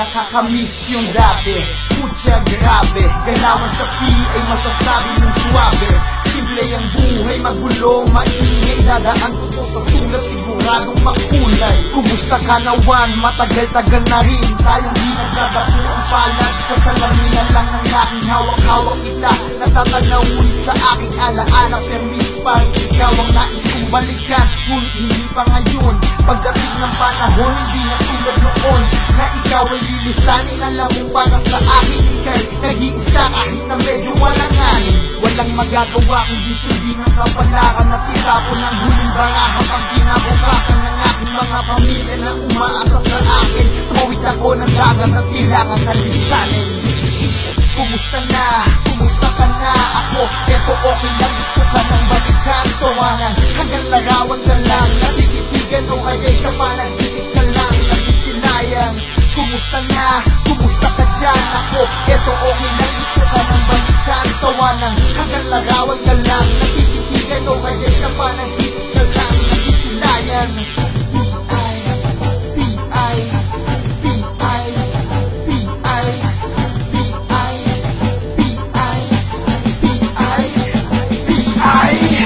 nakakamiss yung dati. Putya grabe, galawan sa PA masasabi mong suwabe. Simple ang buhay, magulo, maingay. Dadaan ko to sa sulat, siguradong makulay. Kumusta ka na Juan? Matagal-tagal na rin tayong di nagdadapo ang palad. Sa salaminan lang ng aking hawak-hawak kita. Natatanawin sa aking alaala. Permis pa rin ikaw ang nais kong balikan. Ngunit hindi pa ngayon. Pagdating ng panahon, hindi na tulad noon na ikaw ay lilisanin. Alam mo para sa akin ikay nag-iisa kahit na medyo walanganin. Walang magagawa kundi sundin ang kapalaran at itapon ng huling barahan pang kinabukasan ng aking mga pamilya na umaasa sa akin. Tumawid ako ng dagat at kailangan na lisanin. Kumusta na? Kumusta ka na? Ako, eto okay lang, gusto ka nang balikan. Sawangan, hanggang larawan ka lang. Natititigan o kaya'y sa panaginip ka lang. Nagsisilayan. Kumusta na? Kumusta ka dyan? Ako, eto okay lang, gusto ka nang balikan. Sawangan, hanggang larawan ka lang. Natititigan o kaya'y sa panaginip ka lang. Nagsisilayan.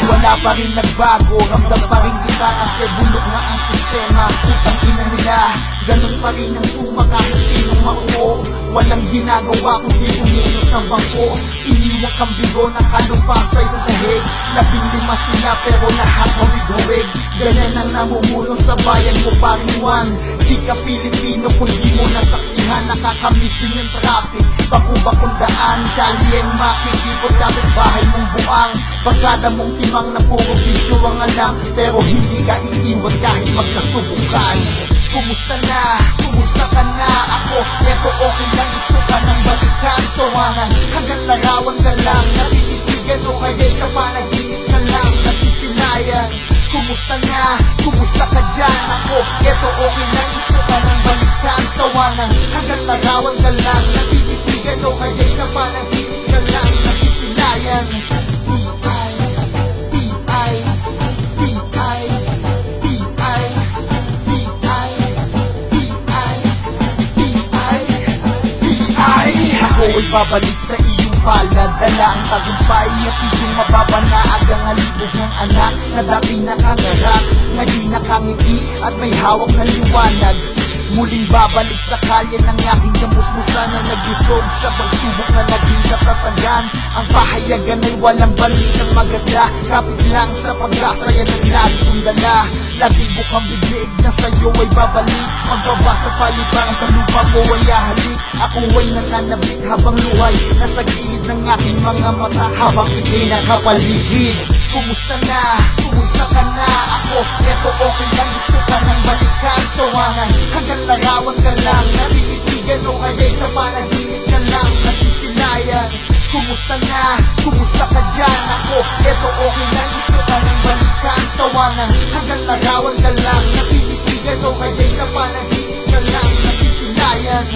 Wala pa rin nagbago, ramdam pa rin kita kasi bulok na ang sistema. Utang ina nila, ganun pa rin ang suma kahit sinong mauo. Walang ginagawa kundi uminos ng bangko. Iniwag kang bigo na kalupasay sa sahig. 15 sila pero lahat hawig-hawig. Ganyan ang namumulong sa bayan ko pa rin Juan. Di ka Pilipino kung di mo nasaksihan. Nakakamiss din yung traffic, baku-bakong daan. Kalyen makikipot kapit bahay mong buang. Bagada mong timang na puro bisyo ang alam. Pero hindi ka iiwan kahit magkasubukan. Kumusta na? Kumusta ka na? Ako, eto okay lang, gusto ka nang balikan. Sawangan, hanggang larawan ka lang. Natititigan o kaya'y sa panaginip ka lang. Nagsisilayan. Kumusta na? Kumusta ka dyan? Ako, eto okay lang, gusto ka nang balikan. Sawangan, hanggang larawan ka lang. Natititigan o kaya'y sa panaginip ka lang. Nagsisilayan. Ako'y babalik sa iyong palad. Dala ang tagumpay at iyong mababa na agang halibog ng anak na dati nakangarap, naging nakangiti at may hawak na liwanag. Muling babalik sa kalye ng aking kamusmusan na naglusog sa pagsubok na naging katatagan. Ang pahayagan ay walang balitang maganda, kapit lang sa pag-asaya ng lagi kong dala. Laging bukang bibig na sa'yo ay babalik. Magbaba sa paliparan sa lupa ko ay ahalik. Ako ay nananabik habang luhay nasa gilid ng aking mga mata habang ika'y nakapaligid. Kumusta na? Kumusta ka na? Ako, eto okay lang, gusto ka nang balikan. Sawangan, hanggang larawan ka lang. Natititigan o kaya'y sa panaginip ka lang. Nagsisilayan. Kumusta na? Kumusta ka dyan? Ako, eto okay lang, gusto ka nang balikan. Sawangan, hanggang larawan ka lang. Natititigan o kaya'y sa panaginip ka lang. Nagsisilayan.